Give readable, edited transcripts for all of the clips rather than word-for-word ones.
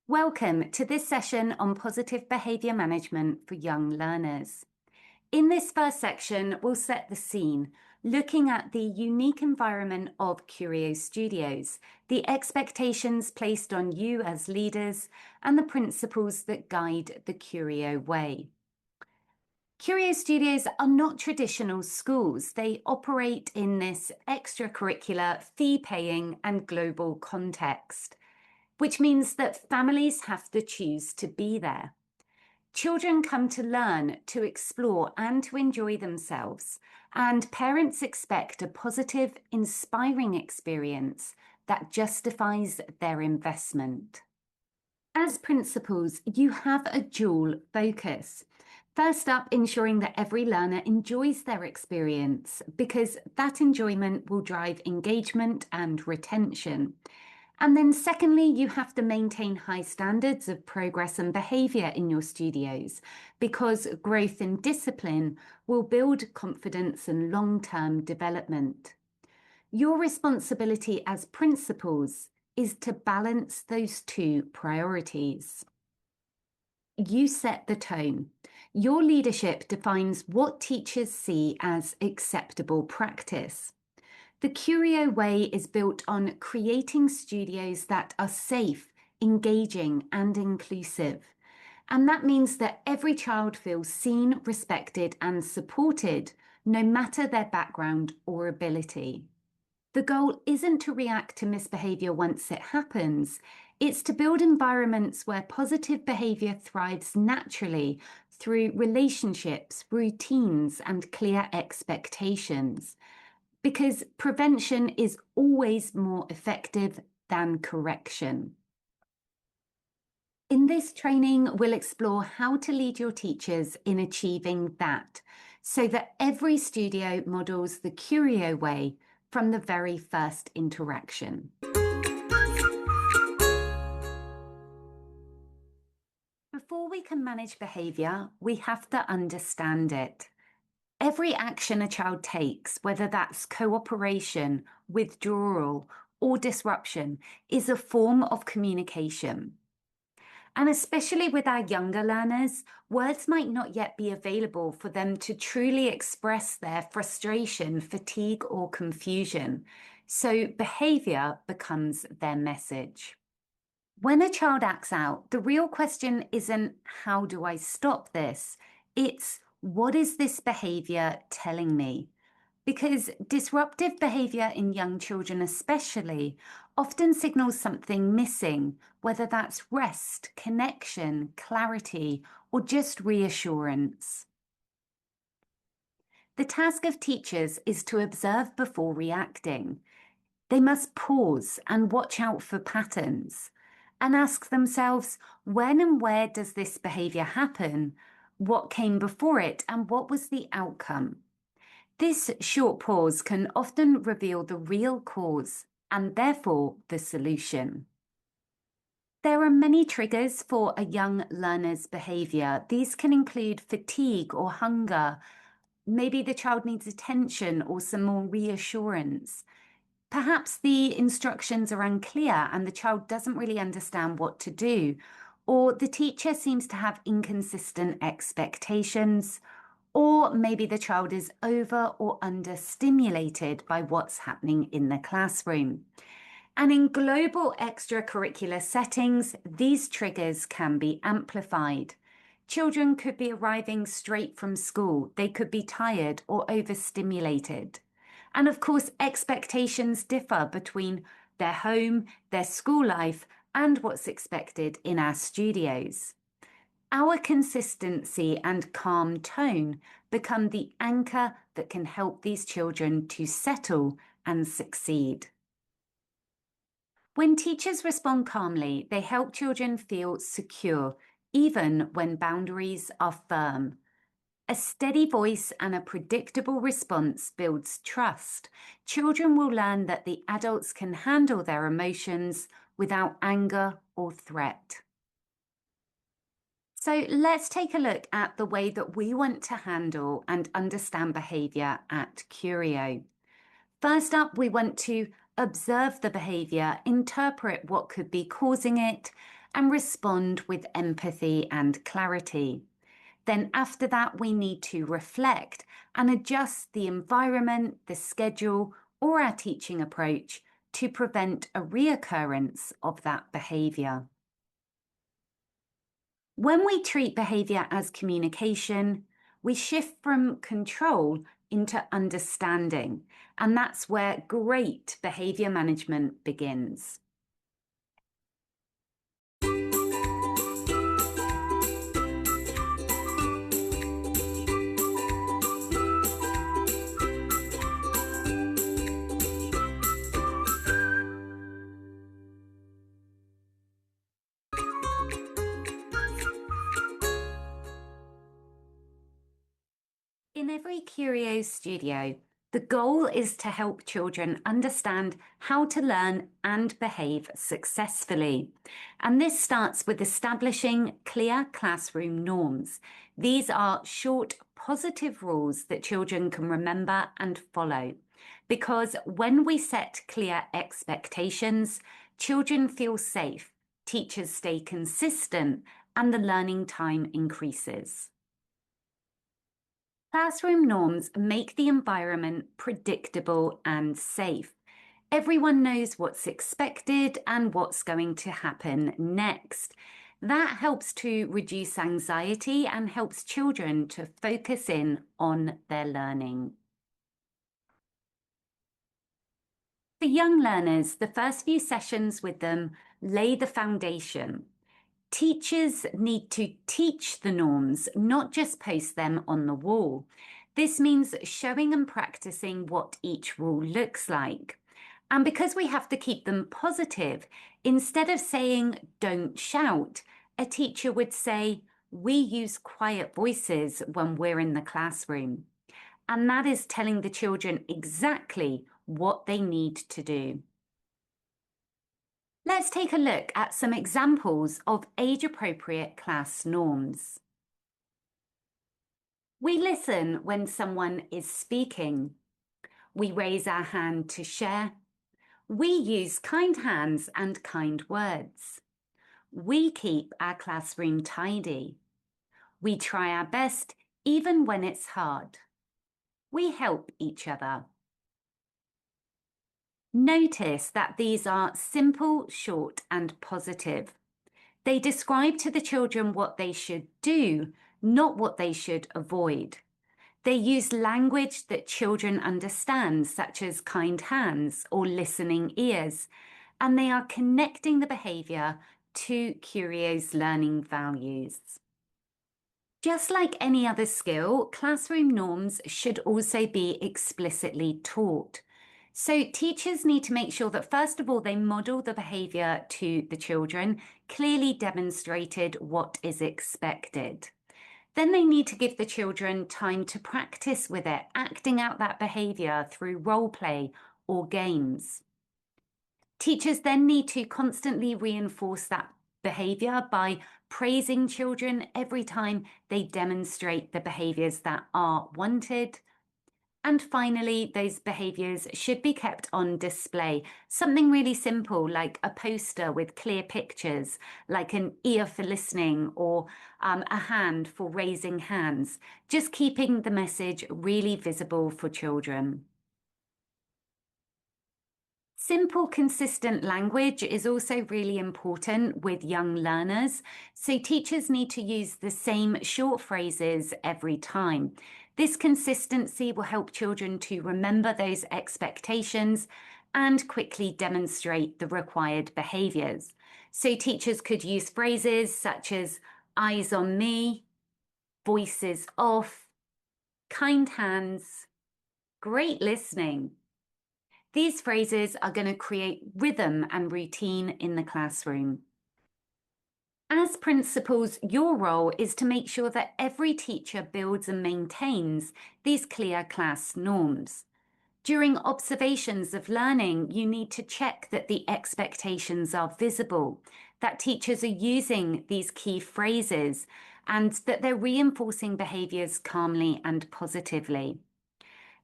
Welcome to this session on positive behaviour management for young learners. In this first section, we'll set the scene, looking at the unique environment of Curio Studios, the expectations placed on you as leaders, and the principles that guide the Curio way. Curio Studios are not traditional schools. They operate in this extracurricular, fee-paying and global context, which means that families have to choose to be there. Children come to learn, to explore, and to enjoy themselves, and parents expect a positive, inspiring experience that justifies their investment. As principals, you have a dual focus. First up, ensuring that every learner enjoys their experience, because that enjoyment will drive engagement and retention. And then secondly, you have to maintain high standards of progress and behaviour in your studios, because growth and discipline will build confidence and long-term development. Your responsibility as principals is to balance those two priorities. You set the tone. Your leadership defines what teachers see as acceptable practice. The Curio way is built on creating studios that are safe, engaging, and inclusive. And that means that every child feels seen, respected, and supported, no matter their background or ability. The goal isn't to react to misbehaviour once it happens. It's to build environments where positive behaviour thrives naturally through relationships, routines, and clear expectations. Because prevention is always more effective than correction. In this training, we'll explore how to lead your teachers in achieving that, so that every studio models the Curio way from the very first interaction. Before we can manage behaviour, we have to understand it. Every action a child takes, whether that's cooperation, withdrawal, or disruption, is a form of communication. And especially with our younger learners, words might not yet be available for them to truly express their frustration, fatigue, or confusion. So behaviour becomes their message. When a child acts out, the real question isn't, how do I stop this? It's, what is this behaviour telling me? Because disruptive behaviour in young children especially often signals something missing, whether that's rest, connection, clarity, or just reassurance. The task of teachers is to observe before reacting. They must pause and watch out for patterns and ask themselves, when and where does this behaviour happen? What came before it, and what was the outcome? This short pause can often reveal the real cause and therefore the solution. There are many triggers for a young learner's behaviour. These can include fatigue or hunger. Maybe the child needs attention or some more reassurance. Perhaps the instructions are unclear and the child doesn't really understand what to do, or the teacher seems to have inconsistent expectations, or maybe the child is over or understimulated by what's happening in the classroom. And in global extracurricular settings, these triggers can be amplified. Children could be arriving straight from school. They could be tired or overstimulated. And of course, expectations differ between their home, their school life, and what's expected in our studios. Our consistency and calm tone become the anchor that can help these children to settle and succeed. When teachers respond calmly, they help children feel secure, even when boundaries are firm. A steady voice and a predictable response builds trust. Children will learn that the adults can handle their emotions without anger or threat. So let's take a look at the way that we want to handle and understand behaviour at Curio. First up, we want to observe the behaviour, interpret what could be causing it, and respond with empathy and clarity. Then after that, we need to reflect and adjust the environment, the schedule, or our teaching approach to prevent a reoccurrence of that behaviour. When we treat behaviour as communication, we shift from control into understanding, and that's where great behaviour management begins. In every Curio studio, the goal is to help children understand how to learn and behave successfully. And this starts with establishing clear classroom norms. These are short, positive rules that children can remember and follow. Because when we set clear expectations, children feel safe, teachers stay consistent, and the learning time increases. Classroom norms make the environment predictable and safe. Everyone knows what's expected and what's going to happen next. That helps to reduce anxiety and helps children to focus in on their learning. For young learners, the first few sessions with them lay the foundation. Teachers need to teach the norms, not just post them on the wall. This means showing and practicing what each rule looks like. And because we have to keep them positive, instead of saying, "Don't shout," a teacher would say, "We use quiet voices when we're in the classroom." And that is telling the children exactly what they need to do. Let's take a look at some examples of age-appropriate class norms. We listen when someone is speaking. We raise our hand to share. We use kind hands and kind words. We keep our classroom tidy. We try our best even when it's hard. We help each other. Notice that these are simple, short, and positive. They describe to the children what they should do, not what they should avoid. They use language that children understand, such as kind hands or listening ears, and they are connecting the behaviour to Curio's learning values. Just like any other skill, classroom norms should also be explicitly taught. So teachers need to make sure that, first of all, they model the behaviour to the children, clearly demonstrated what is expected. Then they need to give the children time to practice with it, acting out that behaviour through role play or games. Teachers then need to constantly reinforce that behaviour by praising children every time they demonstrate the behaviours that are wanted. And finally, those behaviours should be kept on display. Something really simple like a poster with clear pictures, like an ear for listening or a hand for raising hands, just keeping the message really visible for children. Simple, consistent language is also really important with young learners. So teachers need to use the same short phrases every time. This consistency will help children to remember those expectations and quickly demonstrate the required behaviours. So teachers could use phrases such as "eyes on me," "voices off," "kind hands," "great listening." These phrases are going to create rhythm and routine in the classroom. As principals, your role is to make sure that every teacher builds and maintains these clear class norms. During observations of learning, you need to check that the expectations are visible, that teachers are using these key phrases, and that they're reinforcing behaviours calmly and positively.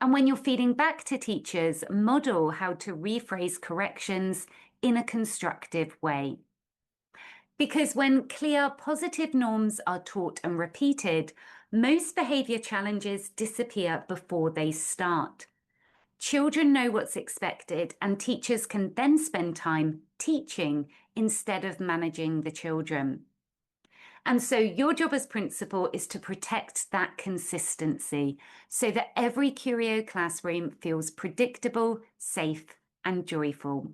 And when you're feeding back to teachers, model how to rephrase corrections in a constructive way. Because when clear positive norms are taught and repeated, most behaviour challenges disappear before they start. Children know what's expected, and teachers can then spend time teaching instead of managing the children. And so your job as principal is to protect that consistency so that every Curio classroom feels predictable, safe, and joyful.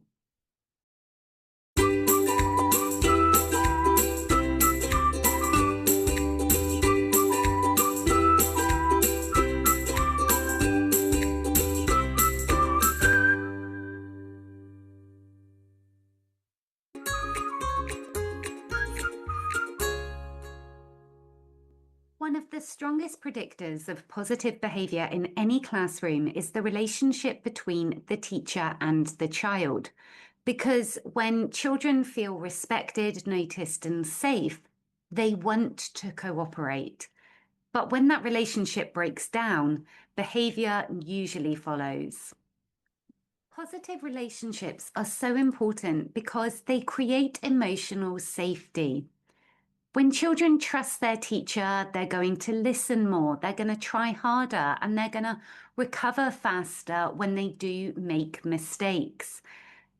One of the strongest predictors of positive behaviour in any classroom is the relationship between the teacher and the child. Because when children feel respected, noticed, and safe, they want to cooperate. But when that relationship breaks down, behaviour usually follows. Positive relationships are so important because they create emotional safety. When children trust their teacher, they're going to listen more, they're going to try harder, and they're going to recover faster when they do make mistakes.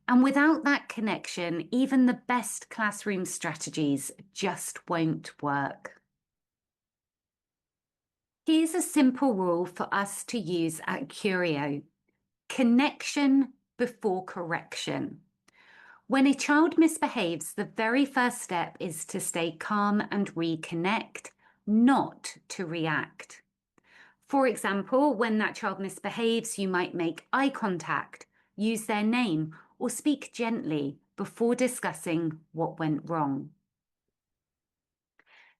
And without that connection, even the best classroom strategies just won't work. Here's a simple rule for us to use at Curio: connection before correction. When a child misbehaves, the very first step is to stay calm and reconnect, not to react. For example, when that child misbehaves, you might make eye contact, use their name, or speak gently before discussing what went wrong.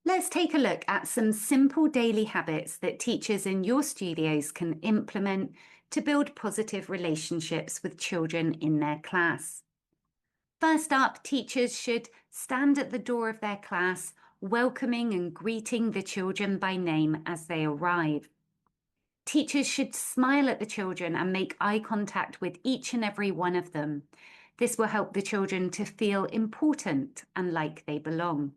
Let's take a look at some simple daily habits that teachers in your studios can implement to build positive relationships with children in their class. First up, teachers should stand at the door of their class, welcoming and greeting the children by name as they arrive. Teachers should smile at the children and make eye contact with each and every one of them. This will help the children to feel important and like they belong.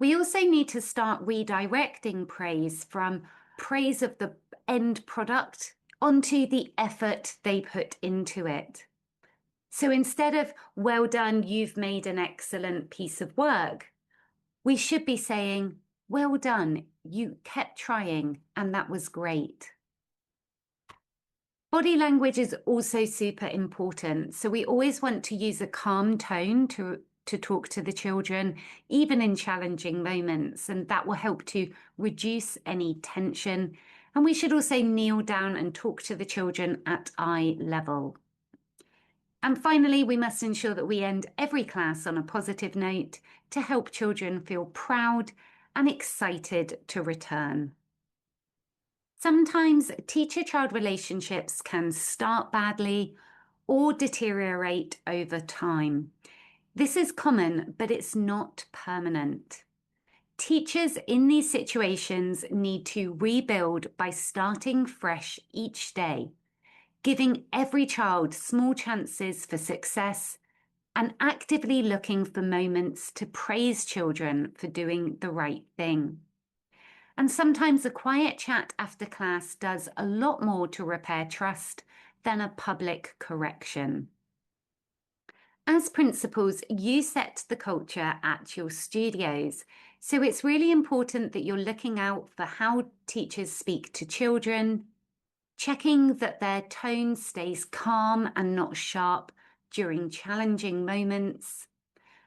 We also need to start redirecting praise from praise of the end product onto the effort they put into it. So instead of, well done, you've made an excellent piece of work, we should be saying, well done, you kept trying, and that was great. Body language is also super important. So we always want to use a calm tone to talk to the children, even in challenging moments, and that will help to reduce any tension. And we should also kneel down and talk to the children at eye level. And finally, we must ensure that we end every class on a positive note to help children feel proud and excited to return. Sometimes teacher-child relationships can start badly or deteriorate over time. This is common, but it's not permanent. Teachers in these situations need to rebuild by starting fresh each day, giving every child small chances for success, and actively looking for moments to praise children for doing the right thing. And sometimes a quiet chat after class does a lot more to repair trust than a public correction. As principals, you set the culture at your studios, so it's really important that you're looking out for how teachers speak to children, checking that their tone stays calm and not sharp during challenging moments,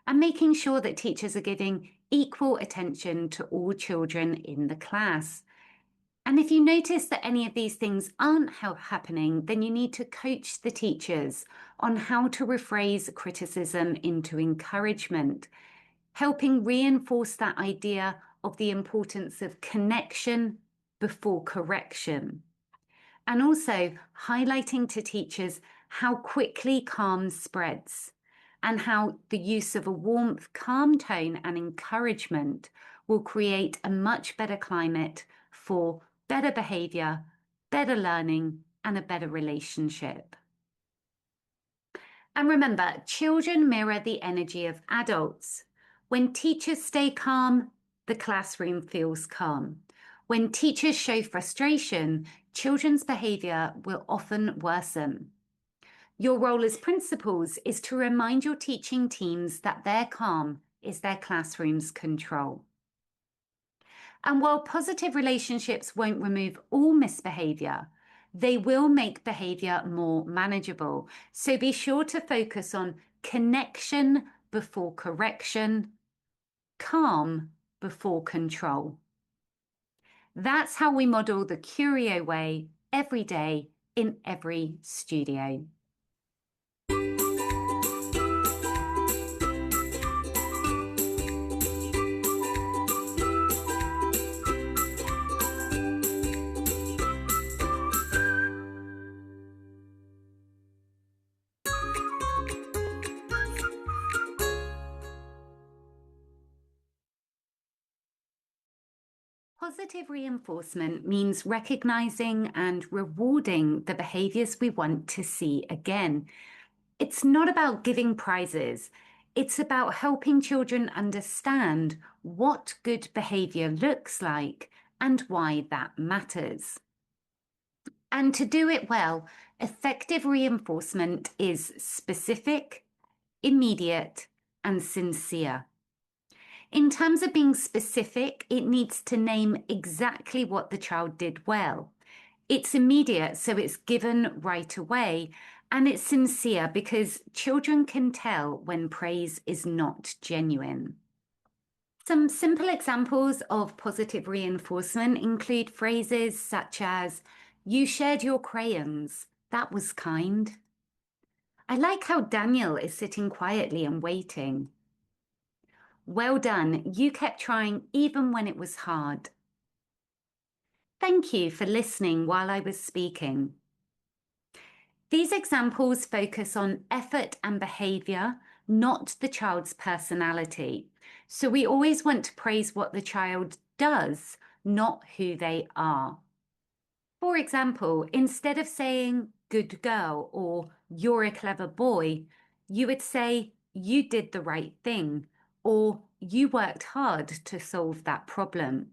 and making sure that teachers are giving equal attention to all children in the class. And if you notice that any of these things aren't happening, then you need to coach the teachers on how to rephrase criticism into encouragement, helping reinforce that idea of the importance of connection before correction. And also highlighting to teachers how quickly calm spreads and how the use of a warmth, calm tone and encouragement will create a much better climate for better behaviour, better learning, and a better relationship. And remember, children mirror the energy of adults. When teachers stay calm, the classroom feels calm. When teachers show frustration, children's behaviour will often worsen. Your role as principals is to remind your teaching teams that their calm is their classroom's control. And while positive relationships won't remove all misbehaviour, they will make behaviour more manageable. So be sure to focus on connection before correction, calm before control. That's how we model the Curio way every day in every studio. Positive reinforcement means recognizing and rewarding the behaviors we want to see again. It's not about giving prizes. It's about helping children understand what good behavior looks like and why that matters. And to do it well, effective reinforcement is specific, immediate, and sincere. In terms of being specific, it needs to name exactly what the child did well. It's immediate, so it's given right away, and it's sincere because children can tell when praise is not genuine. Some simple examples of positive reinforcement include phrases such as, "You shared your crayons, that was kind." "I like how Daniel is sitting quietly and waiting." "Well done, you kept trying even when it was hard." "Thank you for listening while I was speaking." These examples focus on effort and behaviour, not the child's personality. So we always want to praise what the child does, not who they are. For example, instead of saying, "good girl," or "you're a clever boy," you would say, "you did the right thing," or "you worked hard to solve that problem."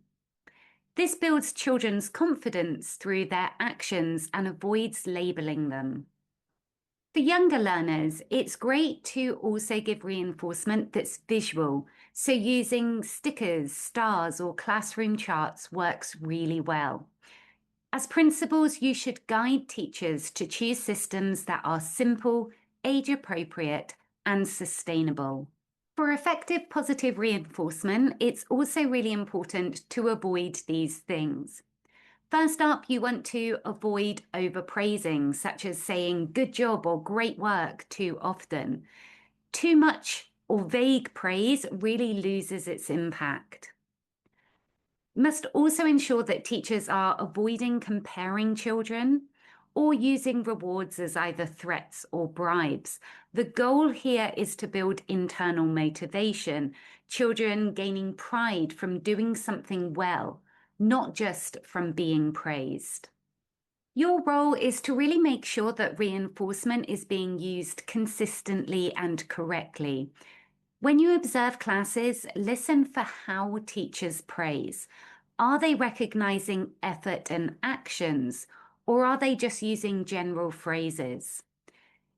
This builds children's confidence through their actions and avoids labelling them. For younger learners, it's great to also give reinforcement that's visual. So using stickers, stars, or classroom charts works really well. As principals, you should guide teachers to choose systems that are simple, age-appropriate, and sustainable. For effective positive reinforcement, it's also really important to avoid these things. First up, you want to avoid overpraising, such as saying "good job" or "great work" too often. Too much or vague praise really loses its impact. Must also ensure that teachers are avoiding comparing children or using rewards as either threats or bribes. The goal here is to build internal motivation, children gaining pride from doing something well, not just from being praised. Your role is to really make sure that reinforcement is being used consistently and correctly. When you observe classes, listen for how teachers praise. Are they recognizing effort and actions, or are they just using general phrases?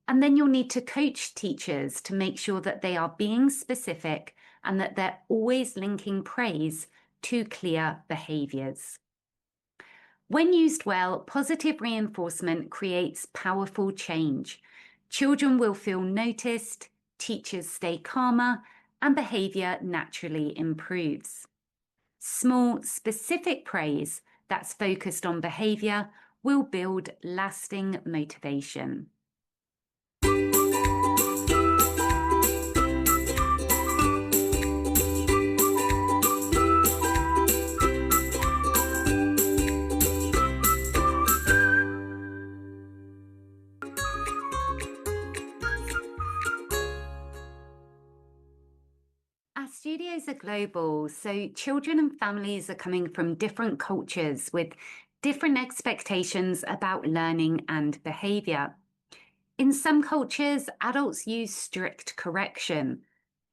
And then you'll need to coach teachers to make sure that they are being specific and that they're always linking praise to clear behaviors. When used well, positive reinforcement creates powerful change. Children will feel noticed, teachers stay calmer, and behavior naturally improves. Small, specific praise that's focused on behavior will build lasting motivation. Our studios are global, so children and families are coming from different cultures with different expectations about learning and behaviour. In some cultures, adults use strict correction.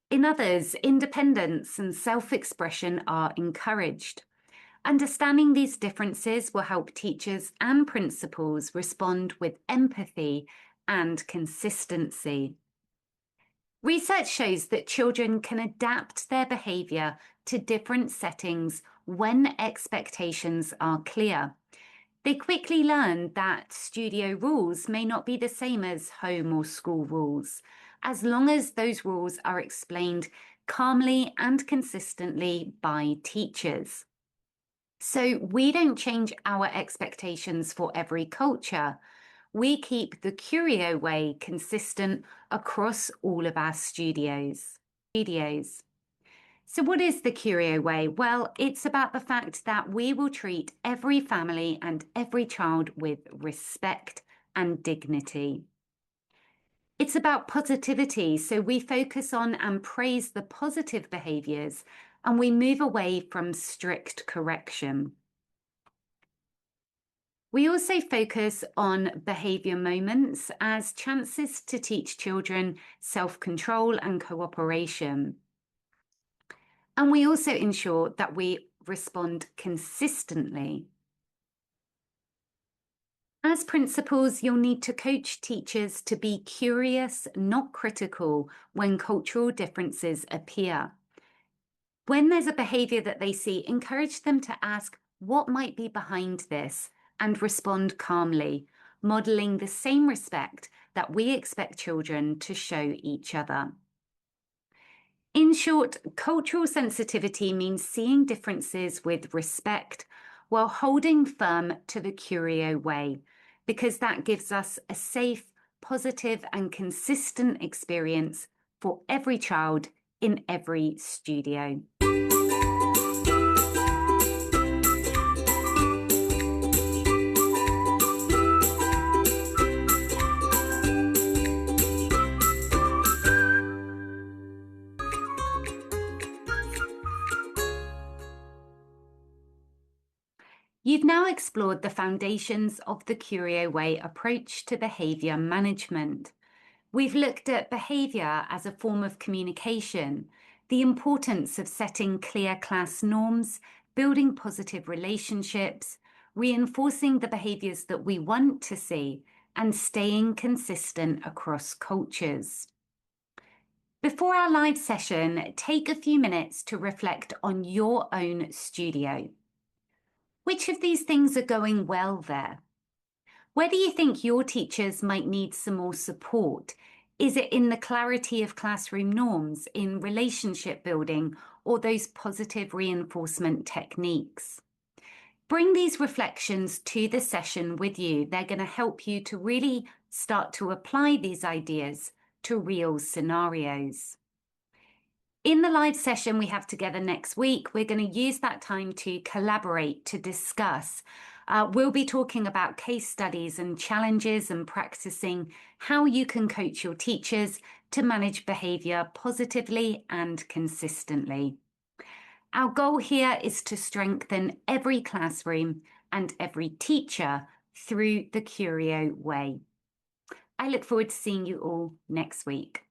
In others, independence and self-expression are encouraged. Understanding these differences will help teachers and principals respond with empathy and consistency. Research shows that children can adapt their behaviour to different settings when expectations are clear. They quickly learn that studio rules may not be the same as home or school rules, as long as those rules are explained calmly and consistently by teachers. So we don't change our expectations for every culture. We keep the Curio way consistent across all of our studios. So what is the Curio way? Well, it's about the fact that we will treat every family and every child with respect and dignity. It's about positivity, so we focus on and praise the positive behaviours and we move away from strict correction. We also focus on behaviour moments as chances to teach children self-control and cooperation. And we also ensure that we respond consistently. As principals, you'll need to coach teachers to be curious, not critical, when cultural differences appear. When there's a behaviour that they see, encourage them to ask what might be behind this and respond calmly, modelling the same respect that we expect children to show each other. In short, cultural sensitivity means seeing differences with respect while holding firm to the Curio way, because that gives us a safe, positive and consistent experience for every child in every studio. You've now explored the foundations of the Curio way approach to behaviour management. We've looked at behaviour as a form of communication, the importance of setting clear class norms, building positive relationships, reinforcing the behaviours that we want to see, and staying consistent across cultures. Before our live session, take a few minutes to reflect on your own studio. Which of these things are going well there? Where do you think your teachers might need some more support? Is it in the clarity of classroom norms, in relationship building, or those positive reinforcement techniques? Bring these reflections to the session with you. They're going to help you to really start to apply these ideas to real scenarios. In the live session we have together next week, we're going to use that time to collaborate, to discuss. We'll be talking about case studies and challenges and practicing how you can coach your teachers to manage behaviour positively and consistently. Our goal here is to strengthen every classroom and every teacher through the Curio way. I look forward to seeing you all next week.